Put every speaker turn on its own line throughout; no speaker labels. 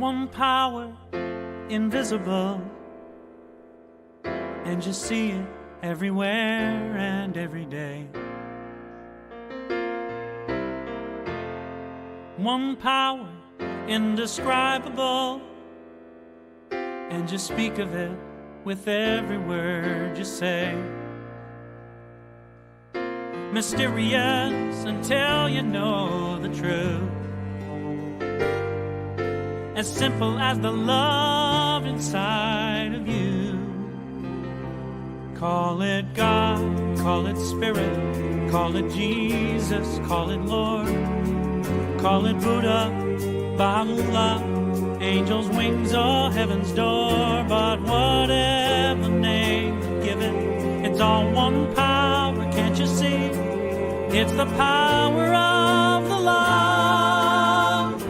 one power, invisible, and you see it everywhere and every day. One power, indescribable, and you speak of it with every word you say. Mysterious until you know the truth. As simple as the love inside of you. Call it God, call it Spirit, call it Jesus, call it Lord, call it Buddha, Baha'u'llah, angels' wings or heaven's door. But whatever name you give it, it's all one power, can't you see? It's the power of the love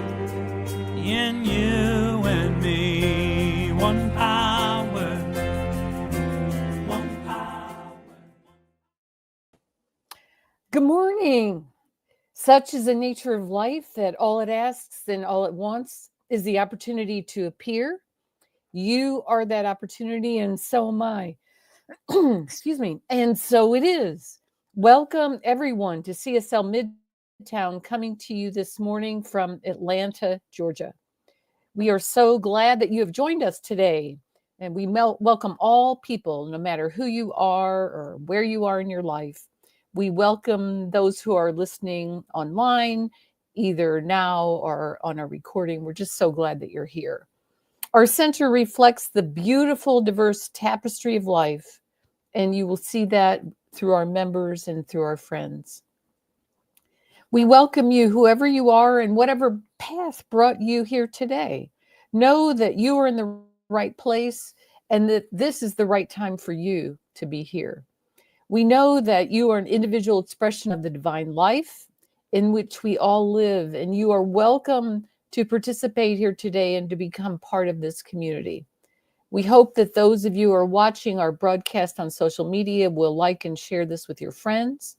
in you and me. One power, one power.
Good morning. Such is the nature of life that all it asks and all it wants is the opportunity to appear. You are that opportunity, and so am I. Excuse me. And so it is. Welcome, everyone, to CSL Midtown, coming to you this morning from Atlanta, Georgia. We are so glad that you have joined us today, and we welcome all people, no matter who you are or where you are in your life. We welcome those who are listening online, either now or on a recording. We're just so glad that you're here. Our center reflects the beautiful, diverse tapestry of life, and you will see that through our members and through our friends. We welcome you, whoever you are, and whatever path brought you here today. Know that you are in the right place and that this is the right time for you to be here. We know that you are an individual expression of the divine life in which we all live, and you are welcome to participate here today and to become part of this community. We hope that those of you who are watching our broadcast on social media will like and share this with your friends.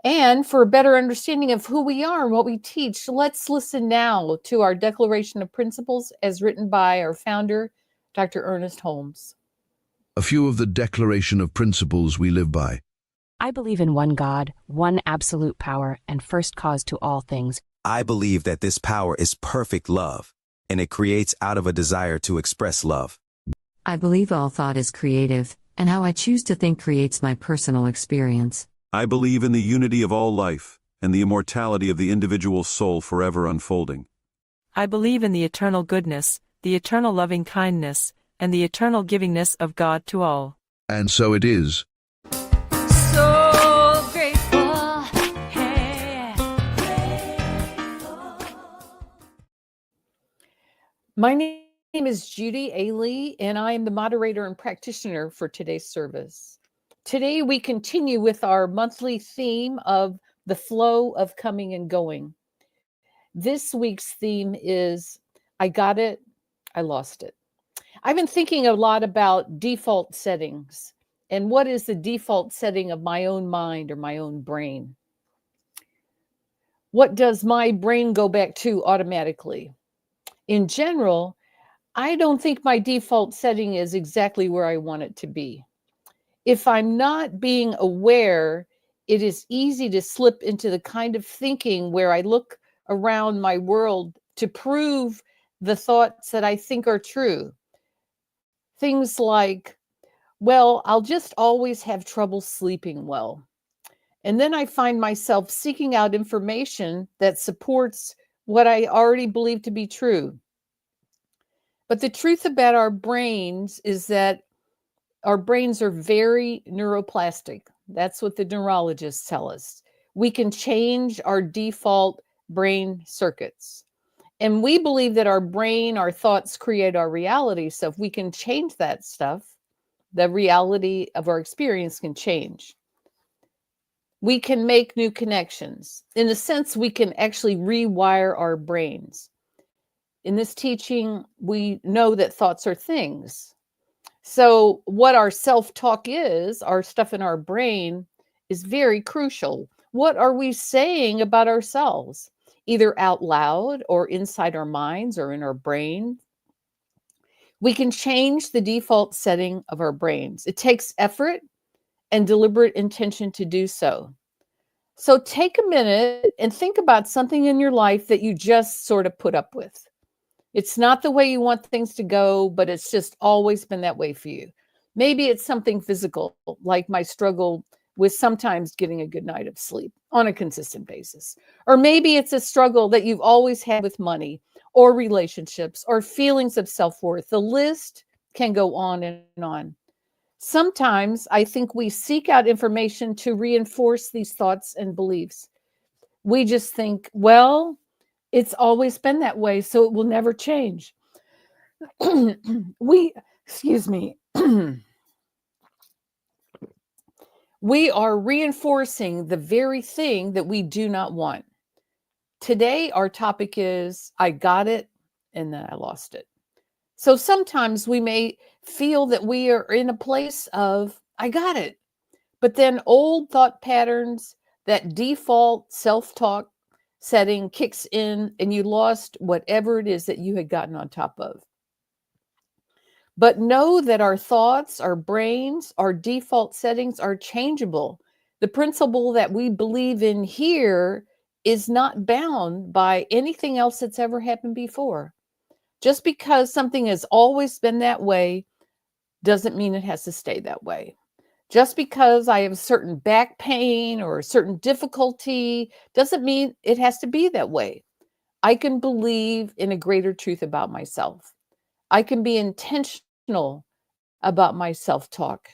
And for a better understanding of who we are and what we teach, let's listen now to our Declaration of Principles as written by our founder, Dr. Ernest Holmes.
A few of the Declaration of Principles we live by.
I believe in one God, one absolute power, and first cause to all things.
I believe that this power is perfect love, and it creates out of a desire to express love.
I believe all thought is creative, and how I choose to think creates my personal experience.
I believe in the unity of all life, and the immortality of the individual soul forever unfolding.
I believe in the eternal goodness, the eternal loving kindness, and the eternal givingness of God to all.
And so it is.
So grateful. Hey. My name is Judy, Aehle, and I am the moderator and practitioner for today's service. Today we continue with our monthly theme of the flow of coming and going. This week's theme is I got it, I lost it. I've been thinking a lot about default settings and what is the default setting of my own mind or my own brain. What does my brain go back to automatically? In general, I don't think my default setting is exactly where I want it to be. If I'm not being aware, it is easy to slip into the kind of thinking where I look around my world to prove the thoughts that I think are true. Things like, well, I'll just always have trouble sleeping well. And then I find myself seeking out information that supports what I already believe to be true. But the truth about our brains is that our brains are very neuroplastic. That's what the neurologists tell us. We can change our default brain circuits. And we believe that our brain, our thoughts create our reality. So if we can change that stuff, the reality of our experience can change. We can make new connections. In a sense, we can actually rewire our brains. In this teaching, we know that thoughts are things. So what our self-talk is, our stuff in our brain, is very crucial. What are we saying about ourselves? either out loud or inside our minds or in our brain. We can change the default setting of our brains. It takes effort and deliberate intention to do so. So take a minute and think about something in your life that you just sort of put up with. It's not the way you want things to go, but it's just always been that way for you. Maybe it's something physical, like my struggle with sometimes getting a good night of sleep on a consistent basis. Or maybe it's a struggle that you've always had with money or relationships or feelings of self-worth. The list can go on and on. Sometimes I think we seek out information to reinforce these thoughts and beliefs. We just think, well, it's always been that way, so it will never change. Excuse me. We are reinforcing the very thing that we do not want. Today, our topic is, I got it, and then I lost it. So sometimes we may feel that we are in a place of, I got it. But then old thought patterns, that default self-talk setting kicks in and you lost whatever it is that you had gotten on top of. But know that our thoughts, our brains, our default settings are changeable. The principle that we believe in here is not bound by anything else that's ever happened before. Just because something has always been that way doesn't mean it has to stay that way. Just because I have a certain back pain or a certain difficulty doesn't mean it has to be that way. I can believe in a greater truth about myself. I can be intentional about my self-talk.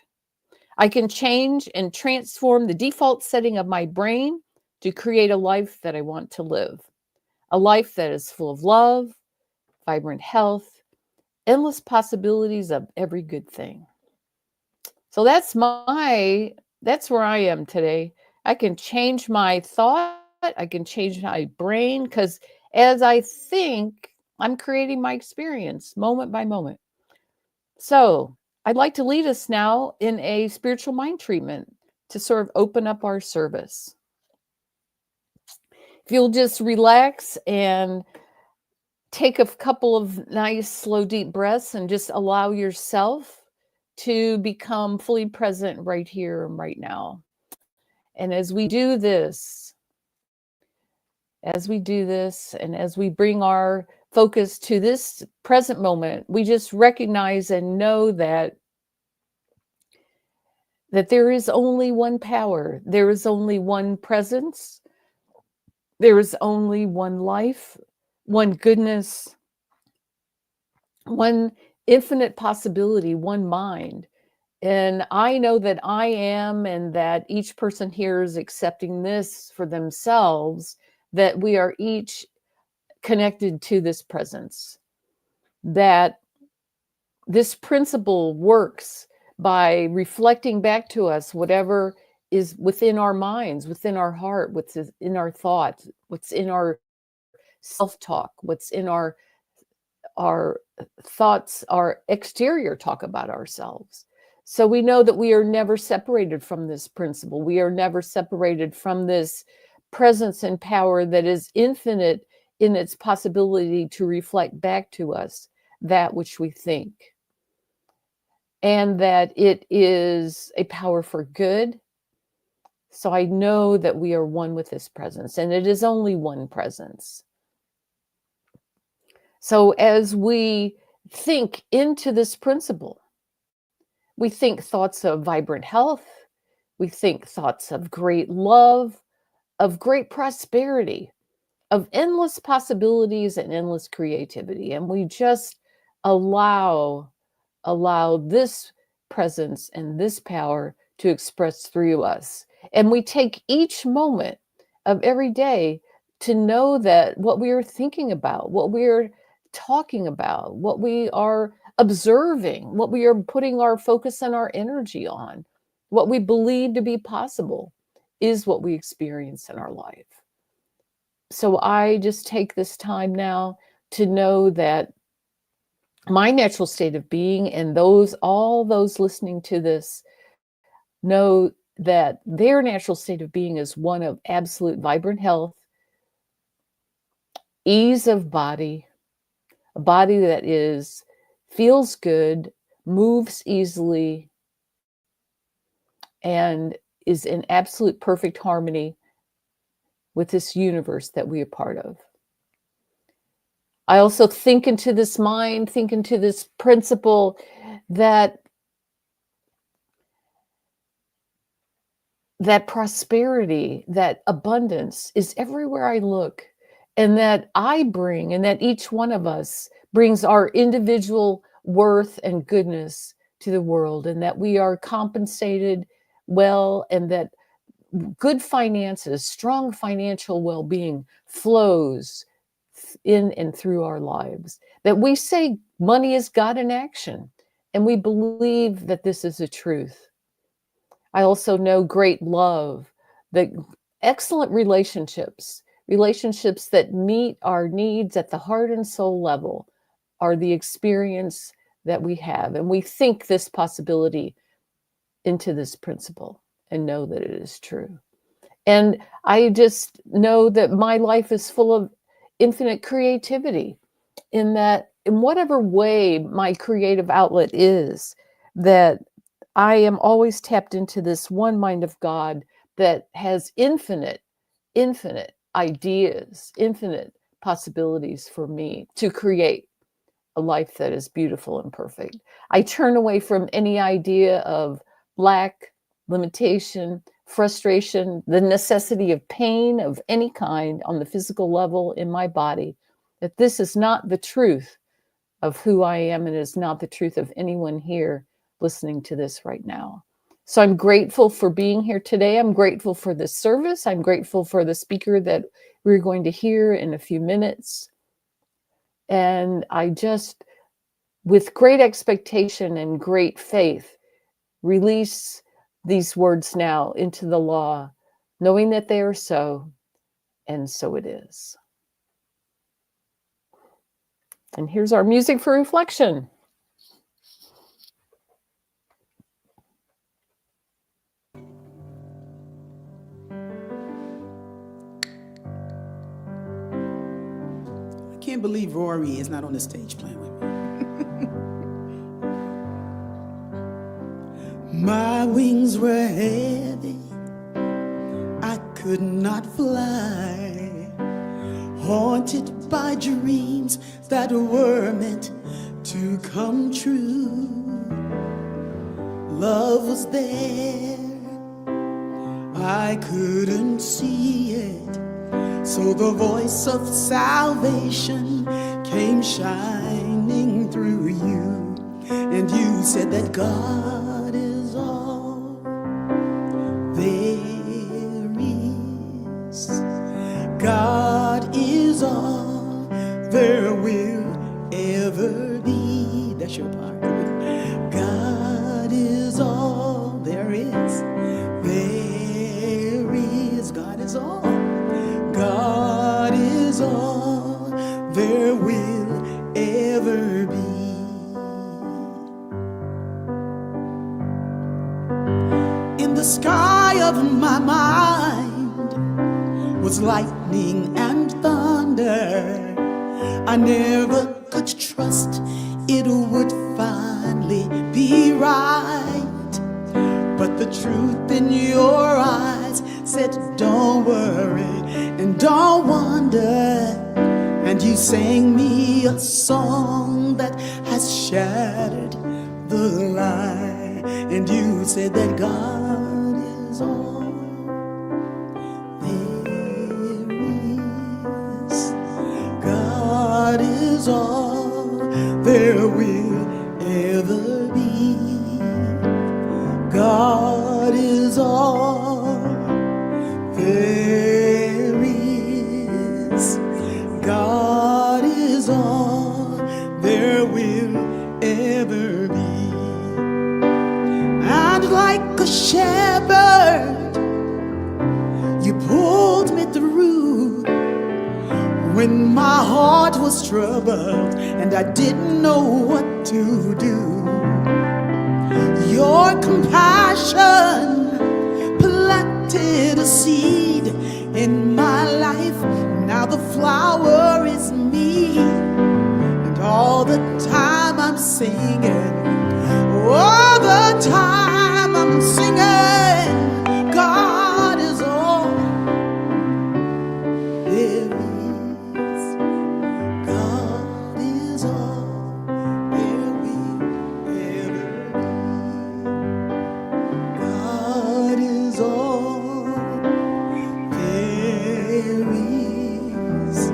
I can change and transform the default setting of my brain to create a life that I want to live. A life that is full of love, vibrant health, endless possibilities of every good thing. So that's where I am today. I can change my thought. I can change my brain, because as I think, I'm creating my experience moment by moment. So I'd like to lead us now in a spiritual mind treatment to sort of open up our service. If you'll just relax and take a couple of nice, slow, deep breaths and just allow yourself to become fully present right here and right now. And as we do this, and as we bring our focus to this present moment, we just recognize and know that there is only one power, there is only one presence, there is only one life, one goodness, one infinite possibility, one mind. And I know that I am, and that each person here is accepting this for themselves, that we are each connected to this presence, that this principle works by reflecting back to us whatever is within our minds, within our heart, what's in our thoughts, what's in our self-talk, what's in our thoughts, our exterior talk about ourselves. So we know that we are never separated from this principle. We are never separated from this presence and power that is infinite in its possibility to reflect back to us that which we think. And that it is a power for good. So I know that we are one with this presence, and it is only one presence. So as we think into this principle, we think thoughts of vibrant health, we think thoughts of great love, of great prosperity, of endless possibilities and endless creativity. And we just allow this presence and this power to express through us. And we take each moment of every day to know that what we are thinking about, what we are talking about, what we are observing, what we are putting our focus and our energy on, what we believe to be possible is what we experience in our life. So I just take this time now to know that my natural state of being, and all those listening to this know that their natural state of being is one of absolute vibrant health, ease of body, a body that feels good, moves easily, and is in absolute perfect harmony with this universe that we are part of. I also think into this mind, think into this principle that prosperity, that abundance is everywhere I look, and that I bring, and that each one of us brings our individual worth and goodness to the world, and that we are compensated well, and that good finances, strong financial well-being flows in and through our lives. That we say money is God in action, and we believe that this is a truth. I also know great love, that excellent relationships that meet our needs at the heart and soul level are the experience that we have. And we think this possibility into this principle and know that it is true. And I just know that my life is full of infinite creativity, in that in whatever way my creative outlet is, that I am always tapped into this one mind of God that has infinite ideas, infinite possibilities for me to create a life that is beautiful and perfect. I turn away from any idea of lack, limitation, frustration, the necessity of pain of any kind on the physical level in my body, that this is not the truth of who I am, and is not the truth of anyone here listening to this right now. So I'm grateful for being here today. I'm grateful for this service. I'm grateful for the speaker that we're going to hear in a few minutes. And I just, with great expectation and great faith, release these words now into the law, knowing that they are so, and so it is. And here's our music for reflection.
I can't believe Rory is not on the stage playing with me. My wings were heavy, I could not fly, haunted by dreams that were meant to come true. Love was there, I couldn't see it, so the voice of salvation came shining through you, and you said that God is all there is. God is all there will ever be. That's your part. God is all there is. There is. God is all. God is all there will ever be. In the sky of my mind was lightning and thunder. I never could trust it would finally be right, but the truth in your eyes said, don't worry and don't wonder. And you sang me a song that has shattered the lie. And you said that God is all there is. God is all there will ever be. God is all there is. God is all there will ever be. And like a shepherd, you pulled me through when my heart was troubled and I didn't know what to do. Your compassion planted a seed in my life. Now the flower is singing. All the time I'm singing. God is all there is. God is all there will ever be. God is all there is.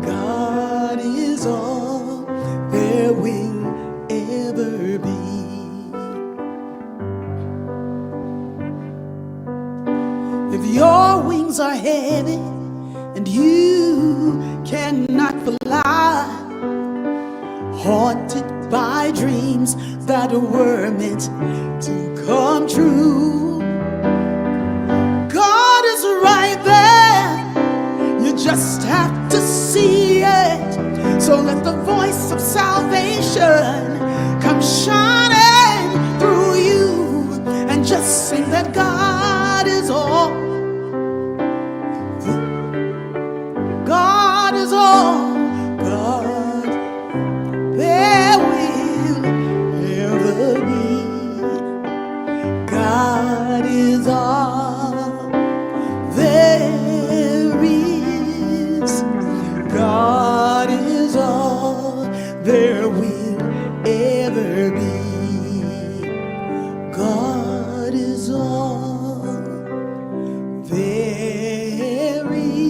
God is all there will ever be. If your wings are heavy and you cannot fly, haunted by dreams that were meant to come true, God is right there. You just have to see it. So let the voice of salvation come shining through you, and just sing that God is all. God is all. God there will ever be. God is all there is. God is all there will ever be. God is all there is.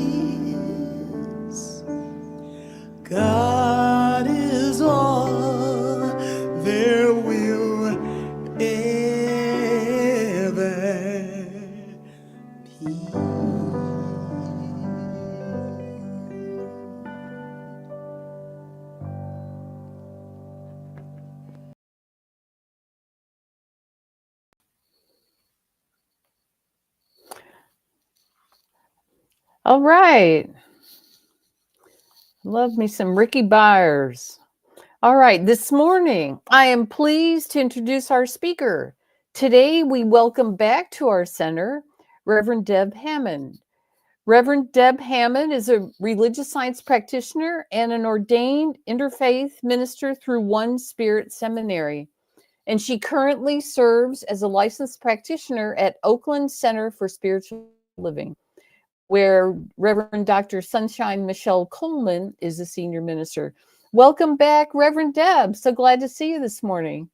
God is all there will ever be.
All right. Love me some Rickie Byars. All right. This morning, I am pleased to introduce our speaker. Today, we welcome back to our center Reverend Deb Hammond. Reverend Deb Hammond is a religious science practitioner and an ordained interfaith minister through One Spirit Seminary. And she currently serves as a licensed practitioner at Oakland Center for Spiritual Living, where Reverend Dr. Sunshine Michelle Coleman is a senior minister. Welcome back, Reverend Deb. So glad to see you this morning.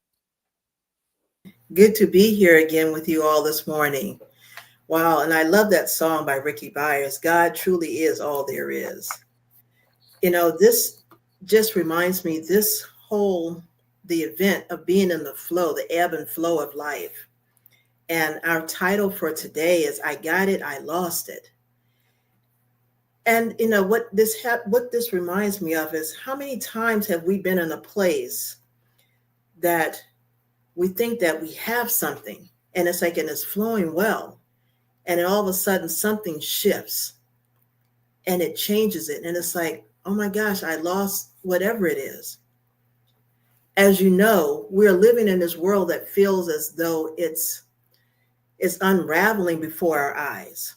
Good to be here again with you all this morning. Wow, and I love that song by Rickie Byars, God truly is all there is. You know, this just reminds me, the event of being in the flow, the ebb and flow of life. And our title for today is I Got It, I Lost It. And you know what this reminds me of is how many times have we been in a place that we think that we have something and it's flowing well, and then all of a sudden something shifts and it changes it, and it's like, oh my gosh, I lost whatever it is. As you know, we're living in this world that feels as though it's unraveling before our eyes.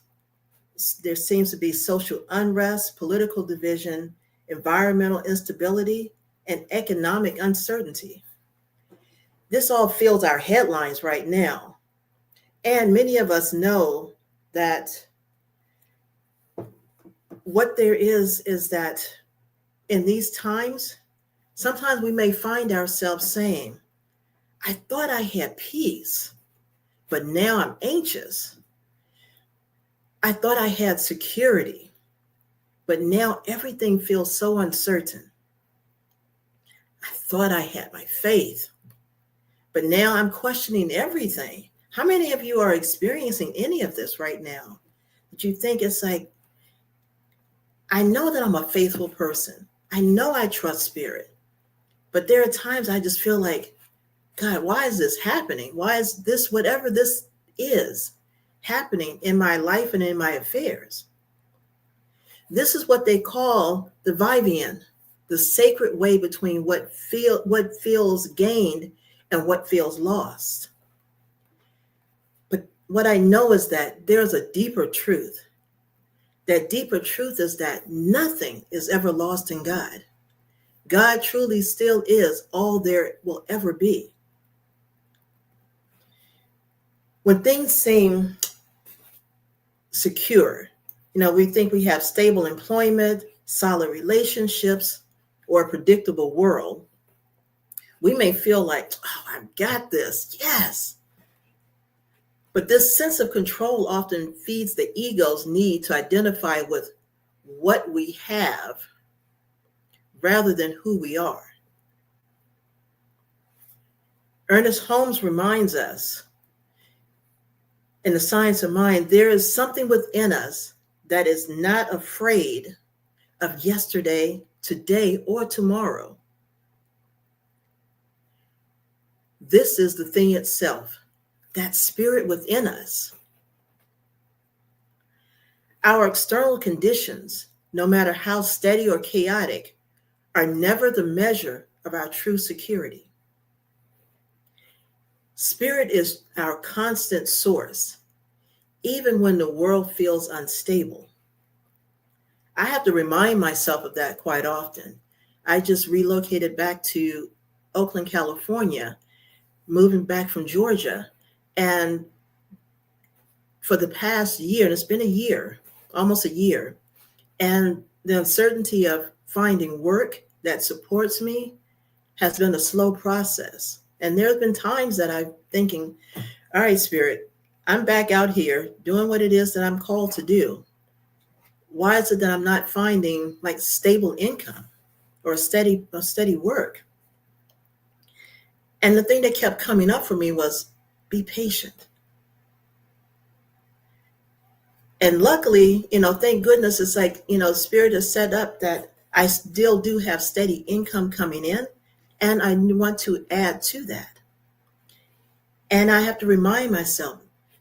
There seems to be social unrest, political division, environmental instability, and economic uncertainty. This all fills our headlines right now. And many of us know that what there is that in these times, sometimes we may find ourselves saying, I thought I had peace, but now I'm anxious. I thought I had security, but now everything feels so uncertain. I thought I had my faith, but now I'm questioning everything. How many of you are experiencing any of this right now? That you think it's like, I know that I'm a faithful person. I know I trust spirit, but there are times I just feel like, God, why is this happening? Why is this, whatever this is, happening in my life and in my affairs? This is what they call the Vivian, the sacred way between what feels gained and what feels lost. But what I know is that there's a deeper truth. That deeper truth is that nothing is ever lost in God. God truly still is all there will ever be. When things seem secure, we think we have stable employment, solid relationships, or a predictable world, we may feel like, oh, I've got this, yes. But this sense of control often feeds the ego's need to identify with what we have rather than who we are. Ernest Holmes reminds us in The Science of Mind, there is something within us that is not afraid of yesterday, today, or tomorrow. This is the thing itself, that spirit within us. Our external conditions, no matter how steady or chaotic, are never the measure of our true security. Spirit is our constant source, even when the world feels unstable. I have to remind myself of that quite often. I just relocated back to Oakland, California, moving back from Georgia. And for the past year, and it's been a year, almost a year, and the uncertainty of finding work that supports me has been a slow process. And there have been times that I'm thinking, all right, Spirit, I'm back out here doing what it is that I'm called to do. Why is it that I'm not finding like stable income or steady work? And the thing that kept coming up for me was be patient. And luckily, thank goodness it's like, Spirit has set up that I still do have steady income coming in, and I want to add to that. And I have to remind myself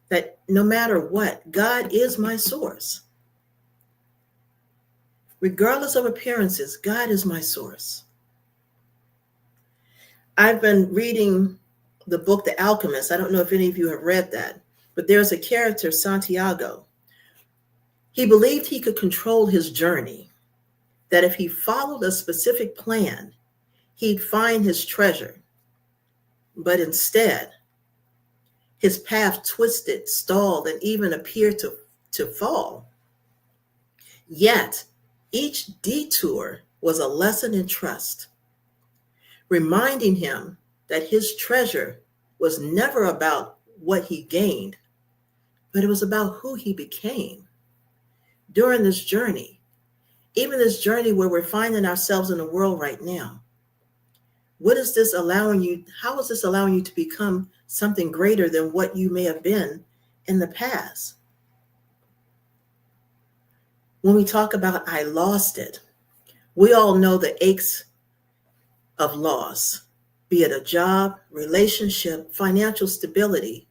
that no matter what, God is my source. Regardless of appearances, God is my source. I've been reading the book, The Alchemist. I don't know if any of you have read that, but there's a character, Santiago. He believed he could control his journey, that if he followed a specific plan, he'd find his treasure. But instead, his path twisted, stalled, and even appeared to fall. Yet, each detour was a lesson in trust, reminding him that his treasure was never about what he gained, but it was about who he became. During this journey, even this journey where we're finding ourselves in the world right now, how is this allowing you to become something greater than what you may have been in the past? When we talk about I lost it, we all know the aches of loss, be it a job, relationship, financial stability,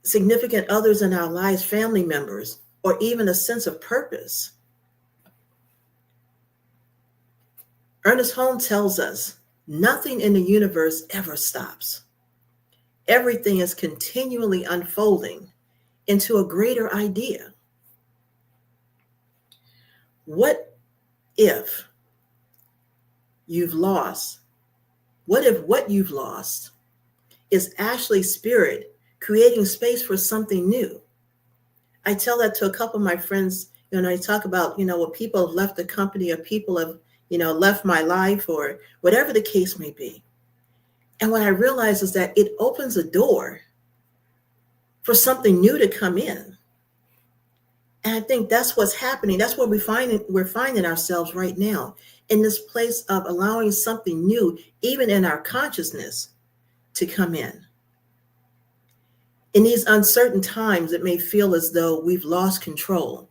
significant others in our lives, family members, or even a sense of purpose. Ernest Holmes tells us nothing in the universe ever stops. Everything is continually unfolding into a greater idea. What if you've lost? What if what you've lost is actually Spirit creating space for something new? I tell that to a couple of my friends, I talk about, when people have left the company or people have, left my life or whatever the case may be. And what I realize is that it opens a door for something new to come in. And I think that's what's happening. That's what we're finding ourselves right now, in this place of allowing something new, even in our consciousness, to come in. In these uncertain times, it may feel as though we've lost control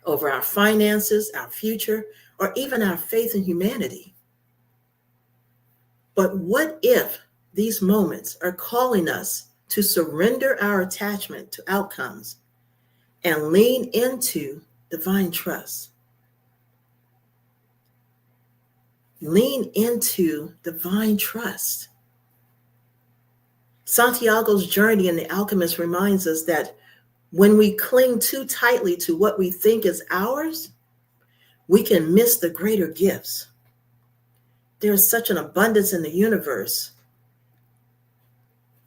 over our finances, our future, or even our faith in humanity. But what if these moments are calling us to surrender our attachment to outcomes and lean into divine trust? Lean into divine trust. Santiago's journey in The Alchemist reminds us that when we cling too tightly to what we think is ours, we can miss the greater gifts. there's such an abundance in the universe,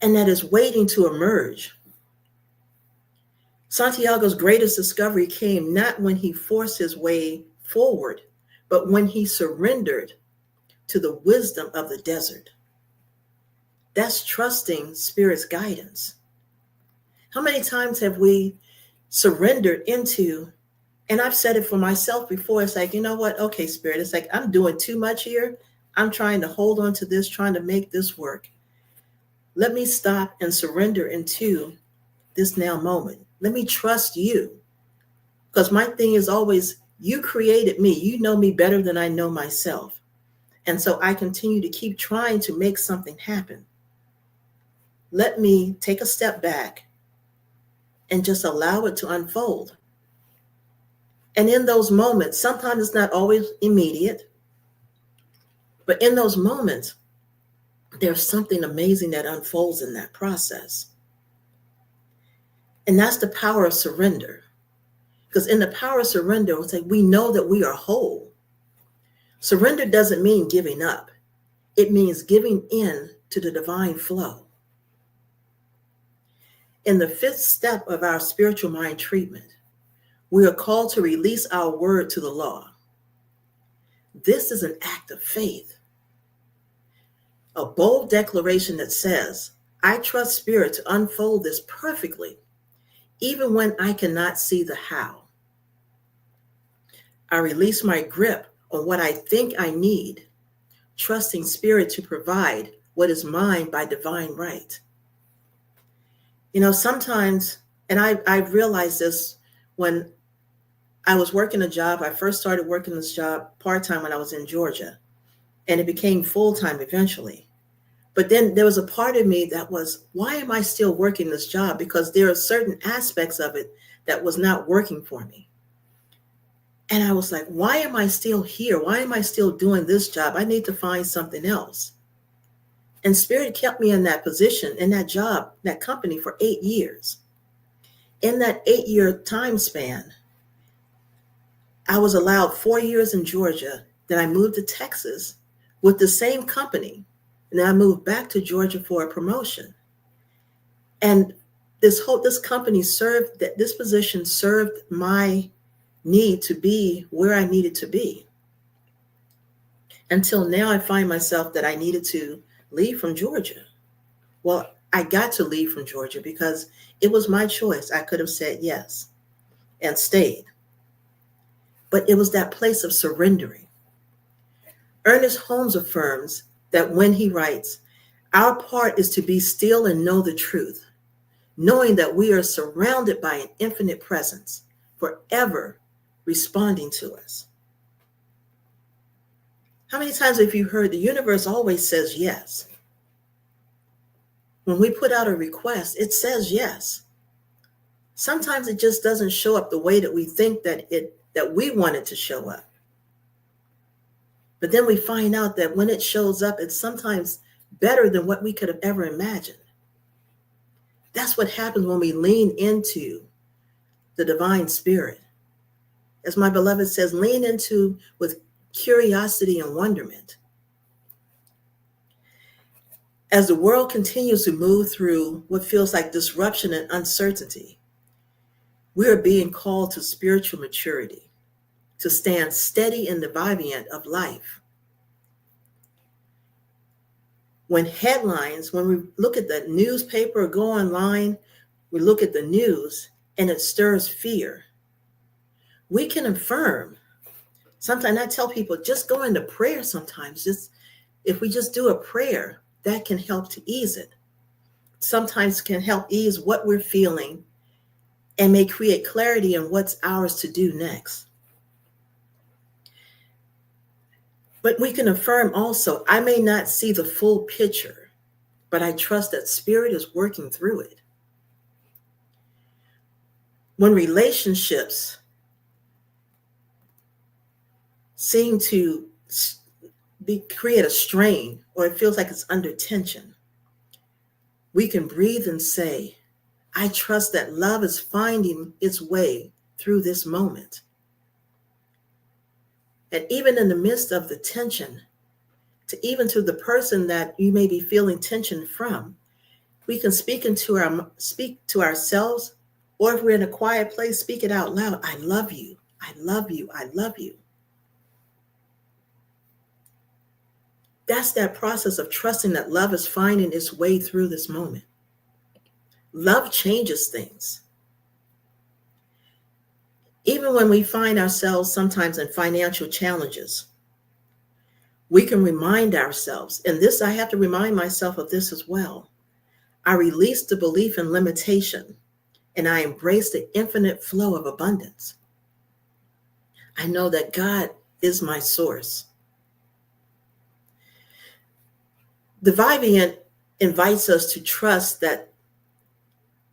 and that is waiting to emerge. Santiago's greatest discovery came not when he forced his way forward, but when he surrendered to the wisdom of the desert. That's trusting Spirit's guidance. How many times have we surrendered into, and I've said it for myself before, it's like, you know what? Okay, Spirit, it's like, I'm doing too much here. I'm trying to hold on to this, trying to make this work. Let me stop and surrender into this now moment. Let me trust you. Because my thing is always, you created me. You know me better than I know myself. And so I continue to keep trying to make something happen. Let me take a step back and just allow it to unfold. And in those moments, sometimes it's not always immediate, but in those moments, there's something amazing that unfolds in that process. And that's the power of surrender. Because in the power of surrender, it's like we know that we are whole. Surrender doesn't mean giving up. It means giving in to the divine flow. In the 5th step of our spiritual mind treatment, we are called to release our word to the law. This is an act of faith. A bold declaration that says, I trust Spirit to unfold this perfectly, even when I cannot see the how. I release my grip on what I think I need, trusting Spirit to provide what is mine by divine right. You know, sometimes, and I realized this when I was working a job. I first started working this job part-time when I was in Georgia, and it became full-time eventually. But then there was a part of me that was, why am I still working this job? Because there are certain aspects of it that was not working for me. And I was like, why am I still here? Why am I still doing this job? I need to find something else. And Spirit kept me in that position, in that job, that company for 8 years. In that 8-year time span, I was allowed 4 years in Georgia. Then I moved to Texas with the same company. And then I moved back to Georgia for a promotion. And this company served, that this position served my need to be where I needed to be. Until now, I find myself that I needed to leave from Georgia. Well, I got to leave from Georgia because it was my choice. I could have said yes and stayed. But it was that place of surrendering. Ernest Holmes affirms that when he writes, our part is to be still and know the truth, knowing that we are surrounded by an infinite presence, forever responding to us. How many times have you heard the universe always says yes? When we put out a request, it says yes. Sometimes it just doesn't show up the way that we think that we want it to show up. But then we find out that when it shows up, it's sometimes better than what we could have ever imagined. That's what happens when we lean into the divine Spirit. As my beloved says, lean into with curiosity and wonderment. As the world continues to move through what feels like disruption and uncertainty, we are being called to spiritual maturity, to stand steady in the vibrant of life. When we look at the newspaper or go online, we look at the news and it stirs fear. We can affirm. Sometimes I tell people, just go into prayer sometimes. If we just do a prayer, that can help to ease it. Sometimes can help ease what we're feeling and may create clarity in what's ours to do next. But we can affirm also, I may not see the full picture, but I trust that Spirit is working through it. When relationships seem to create a strain, or it feels like it's under tension, we can breathe and say, I trust that love is finding its way through this moment. And even in the midst of the tension, even to the person that you may be feeling tension from. We can speak to ourselves, or if we're in a quiet place, speak it out loud. I love you. I love you. I love you. That's that process of trusting that love is finding its way through this moment. Love changes things. Even when we find ourselves sometimes in financial challenges, we can remind ourselves, and this, I have to remind myself of this as well. I release the belief in limitation, and I embrace the infinite flow of abundance. I know that God is my source. The Vivian invites us to trust that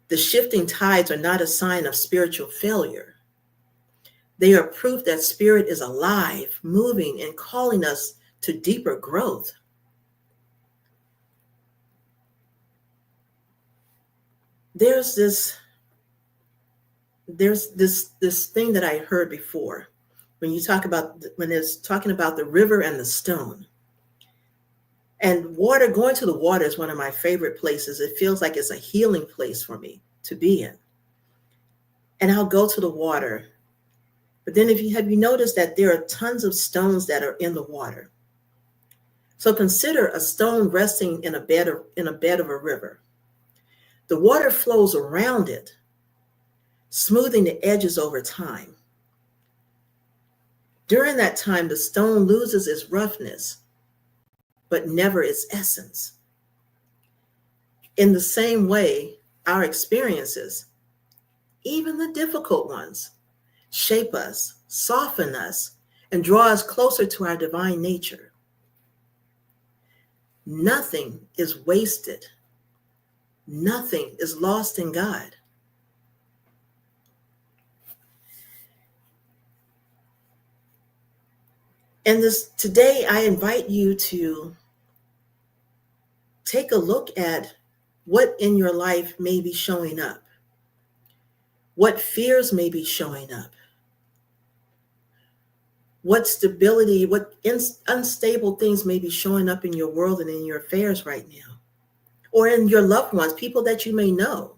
the shifting tides are not a sign of spiritual failure. They are proof that spirit is alive, moving, and calling us to deeper growth. There's this thing that I heard before when it's talking about the river and the stone. And going to the water is one of my favorite places. It feels like it's a healing place for me to be in. And I'll go to the water. But then have you noticed that there are tons of stones that are in the water? So consider a stone resting in a bed of a river. The water flows around it, smoothing the edges over time. During that time, the stone loses its roughness, but never its essence. In the same way, our experiences, even the difficult ones, shape us, soften us, and draw us closer to our divine nature. Nothing is wasted. Nothing is lost in God. And today, I invite you to take a look at what in your life may be showing up. What fears may be showing up. What stability, what unstable things may be showing up in your world and in your affairs right now. Or in your loved ones, people that you may know.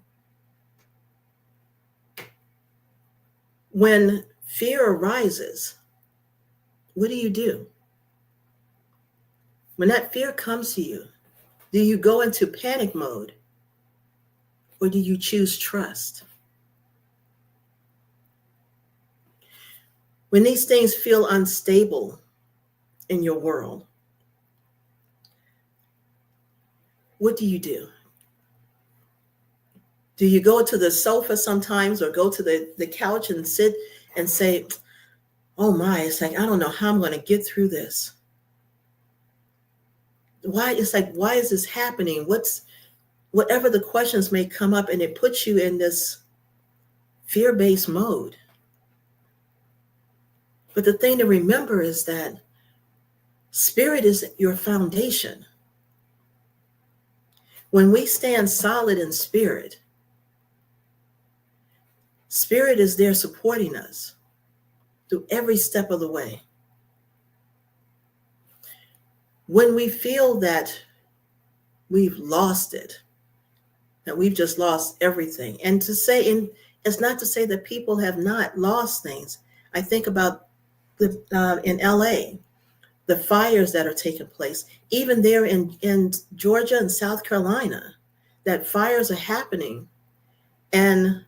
When fear arises, what do you do? When that fear comes to you, do you go into panic mode or do you choose trust? When these things feel unstable in your world, what do you do? Do you go to the sofa sometimes or go to the couch and sit and say, oh my, it's like, I don't know how I'm going to get through this. Why is this happening? Whatever the questions may come up, and it puts you in this fear-based mode. But the thing to remember is that spirit is your foundation. When we stand solid in spirit, spirit is there supporting us through every step of the way. When we feel that we've lost it, that we've just lost everything, and it's not to say that people have not lost things. I think about in LA, the fires that are taking place, even there in Georgia and South Carolina, that fires are happening and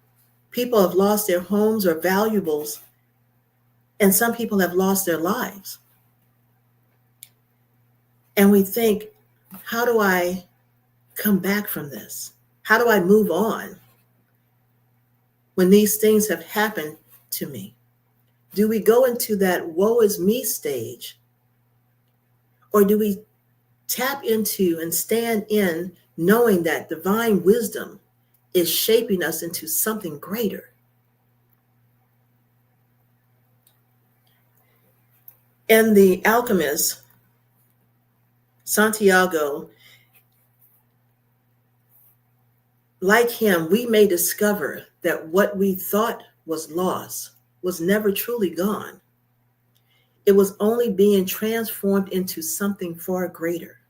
people have lost their homes or valuables, and some people have lost their lives. And we think, how do I come back from this? How do I move on when these things have happened to me? Do we go into that woe is me stage? Or do we tap into and stand in knowing that divine wisdom is shaping us into something greater? And the alchemist, Santiago, like him, we may discover that what we thought was lost was never truly gone. it was only being transformed into something far greater.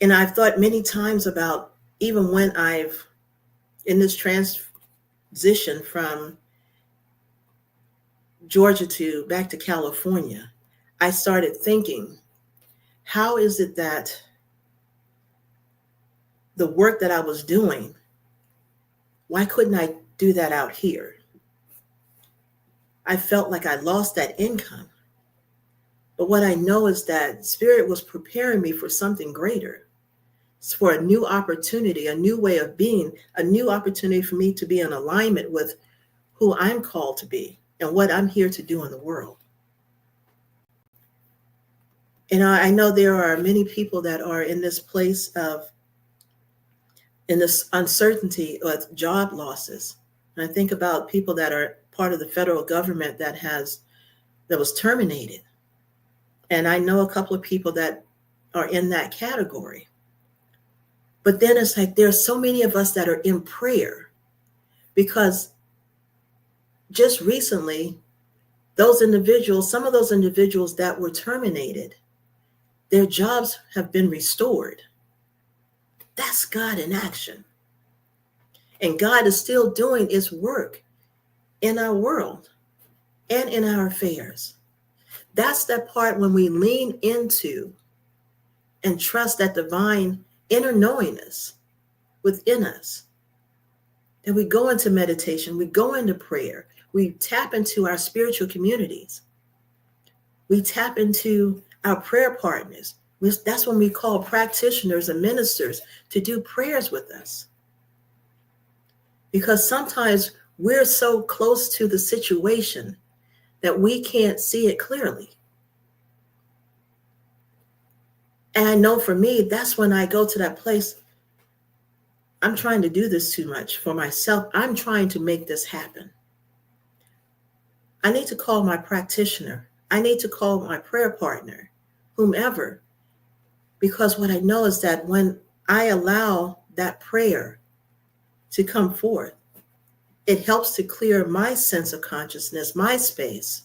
And I've thought many times about, even when I've, in this transition from Georgia to back to California, I started thinking, how is it that the work that I was doing, why couldn't I do that out here? I felt like I lost that income. But what I know is that Spirit was preparing me for something greater, for a new opportunity, a new way of being, a new opportunity for me to be in alignment with who I'm called to be and what I'm here to do in the world. And I know there are many people that are in this place of, in this uncertainty with job losses. And I think about people that are part of the federal government that was terminated. And I know a couple of people that are in that category. But then it's like there's so many of us that are in prayer, because just recently, some of those individuals that were terminated, their jobs have been restored. That's God in action. And God is still doing His work in our world and in our affairs. That's that part when we lean into and trust that divine inner knowingness within us. And we go into meditation, we go into prayer, we tap into our spiritual communities. We tap into our prayer partners. That's when we call practitioners and ministers to do prayers with us. Because sometimes we're so close to the situation that we can't see it clearly. And I know for me, that's when I go to that place. I'm trying to do this too much for myself. I'm trying to make this happen. I need to call my practitioner. I need to call my prayer partner, whomever, because what I know is that when I allow that prayer to come forth, it helps to clear my sense of consciousness, my space,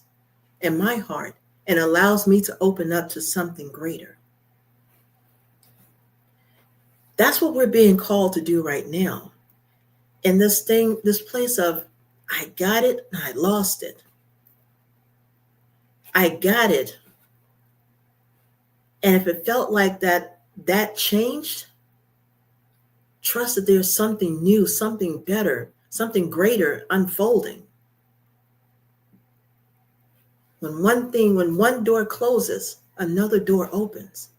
and my heart, and allows me to open up to something greater. That's what we're being called to do right now. In this place of, I got it and I lost it. I got it. And if it felt like that changed, trust that there's something new, something better, something greater unfolding. When one door closes, another door opens.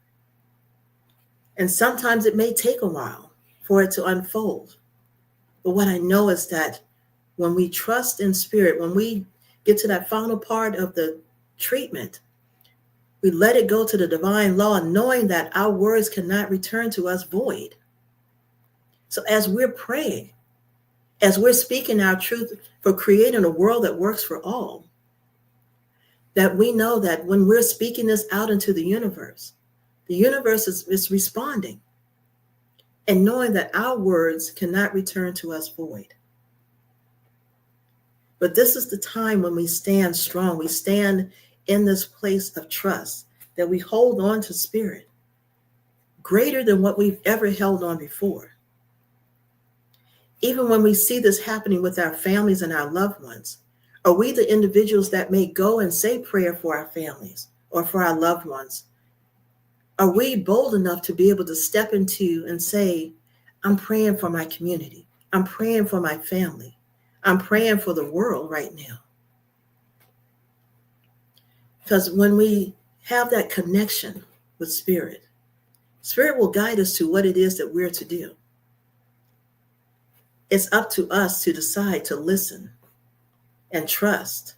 And sometimes it may take a while for it to unfold. But what I know is that when we trust in Spirit, when we get to that final part of the treatment, we let it go to the divine law, knowing that our words cannot return to us void. So as we're praying, as we're speaking our truth for creating a world that works for all, that we know that when we're speaking this out into the universe is responding, and knowing that our words cannot return to us void. But this is the time when we stand strong. We stand in this place of trust, that we hold on to Spirit greater than what we've ever held on before. Even when we see this happening with our families and our loved ones, are we the individuals that may go and say prayer for our families or for our loved ones? Are we bold enough to be able to step into and say, I'm praying for my community. I'm praying for my family. I'm praying for the world right now. Because when we have that connection with Spirit, Spirit will guide us to what it is that we're to do. It's up to us to decide to listen and trust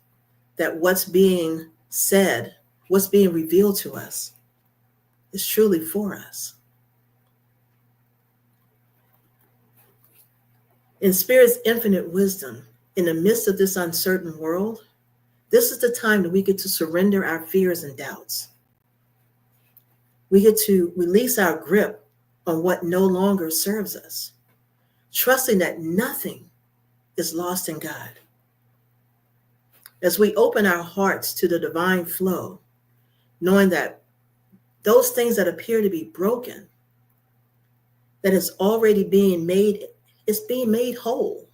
that what's being said, what's being revealed to us, is truly for us. In Spirit's infinite wisdom, in the midst of this uncertain world, this is the time that we get to surrender our fears and doubts. We get to release our grip on what no longer serves us, trusting that nothing is lost in God. as we open our hearts to the divine flow, knowing that those things that appear to be broken, that is already being made, it's being made whole.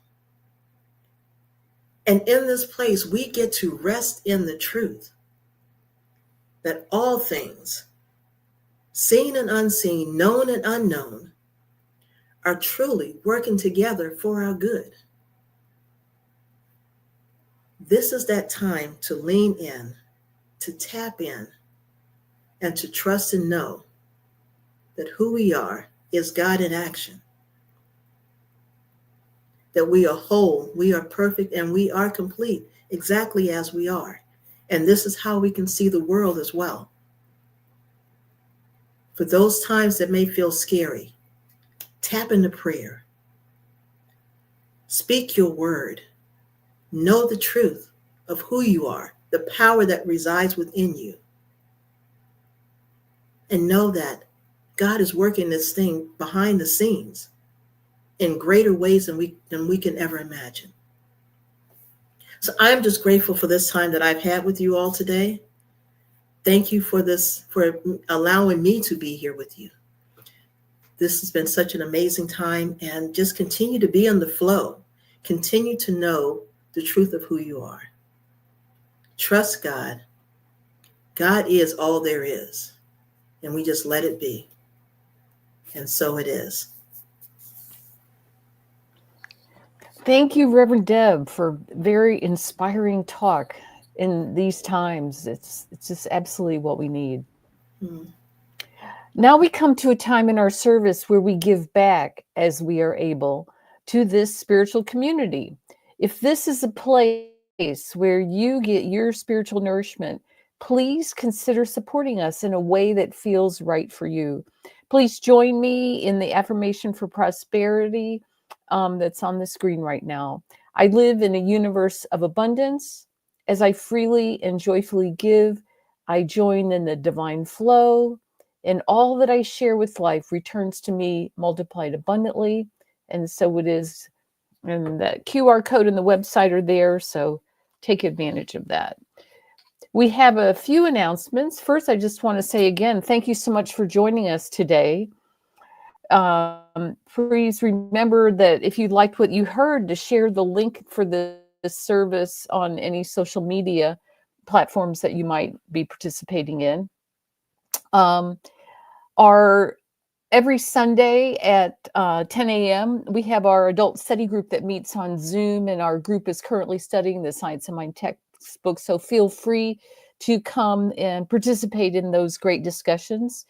And in this place, we get to rest in the truth that all things, seen and unseen, known and unknown, are truly working together for our good. This is that time to lean in, to tap in, and to trust and know that who we are is God in action. That we are whole, we are perfect, and we are complete exactly as we are. And this is how we can see the world as well. For those times that may feel scary, tap into prayer. Speak your word. Know the truth of who you are, the power that resides within you. And know that God is working this thing behind the scenes in greater ways than we can ever imagine. So I'm just grateful for this time that I've had with you all today. Thank you for allowing me to be here with you. This has been such an amazing time, and just continue to be on the flow. Continue to know the truth of who you are. Trust God. God is all there is, and we just let it be. And so it is.
Thank you, Reverend Deb, for very inspiring talk in these times. It's just absolutely what we need. Now we come to a time in our service where we give back as we are able to this spiritual community. If this is a place where you get your spiritual nourishment, please consider supporting us in a way that feels right for you. Please join me in the affirmation for prosperity that's on the screen right now. I live in a universe of abundance. As I freely and joyfully give, I join in the divine flow, and all that I share with life returns to me multiplied abundantly. And so it is. And the QR code and the website are there, so take advantage of that. We have a few announcements. First, I just want to say again, thank you so much for joining us today. Please remember that if you liked what you heard, to share the link for this service on any social media platforms that you might be participating in. Every Sunday at 10 a.m., we have our adult study group that meets on Zoom, and our group is currently studying the Science of Mind textbook, so feel free to come and participate in those great discussions.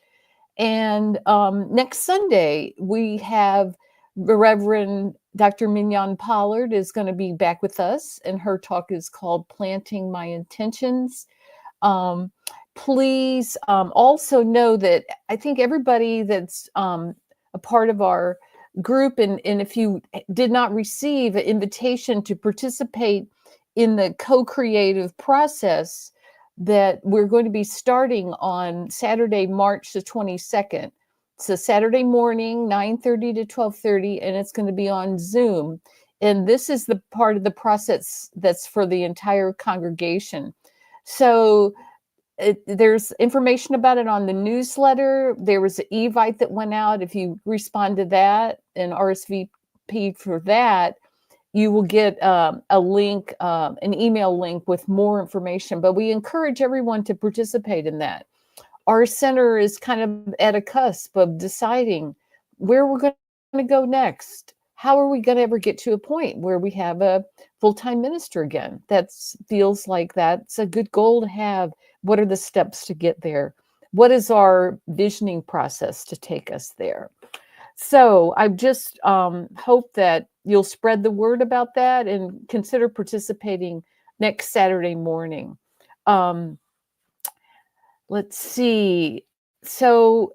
And next Sunday, we have the Reverend Dr. Mignon Pollard is going to be back with us, and her talk is called Planting My Intentions. Please also know that I think everybody that's a part of our group, and if you did not receive an invitation to participate in the co-creative process that we're going to be starting on Saturday, March the 22nd. It's a Saturday morning, 9:30 to 12:30, and it's going to be on Zoom. And this is the part of the process that's for the entire congregation. So there's information about it on the newsletter. There was an Evite that went out. If you respond to that and RSVP for that, you will get a link, an email link with more information. But we encourage everyone to participate in that. Our center is kind of at a cusp of deciding where we're going to go next. How are we going to ever get to a point where we have a full-time minister again? That feels like that's a good goal to have. What are the steps to get there? What is our visioning process to take us there? So I just hope that you'll spread the word about that and consider participating next Saturday morning. Let's see. So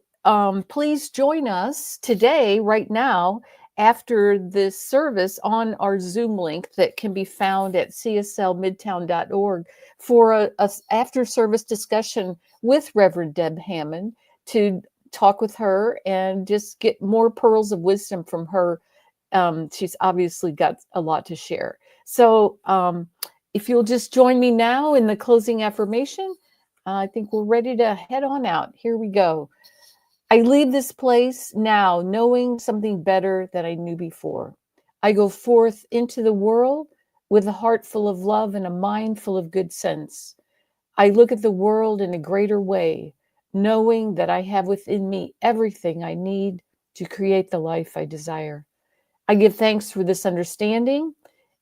please join us today, right now, after this service on our Zoom link that can be found at cslmidtown.org for a after-service discussion with Reverend Deb Hammond, to talk with her and just get more pearls of wisdom from her. She's obviously got a lot to share. So If you'll just join me now in the closing affirmation, I think we're ready to head on out. Here we go. I leave this place now knowing something better than I knew before. I go forth into the world with a heart full of love and a mind full of good sense. I look at the world in a greater way, knowing that I have within me everything I need to create the life I desire. I give thanks for this understanding,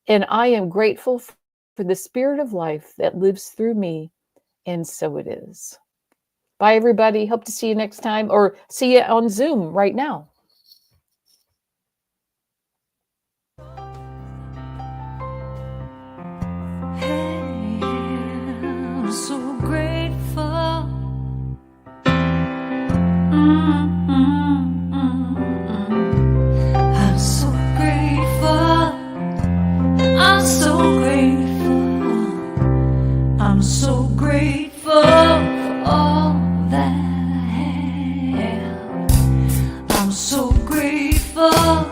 and I am grateful for the spirit of life that lives through me, and so it is. Bye, everybody. Hope to see you next time, or see you on Zoom right now.
I'm so grateful. I'm so grateful. I'm so grateful. I'm so grateful for all that I have. I'm so grateful.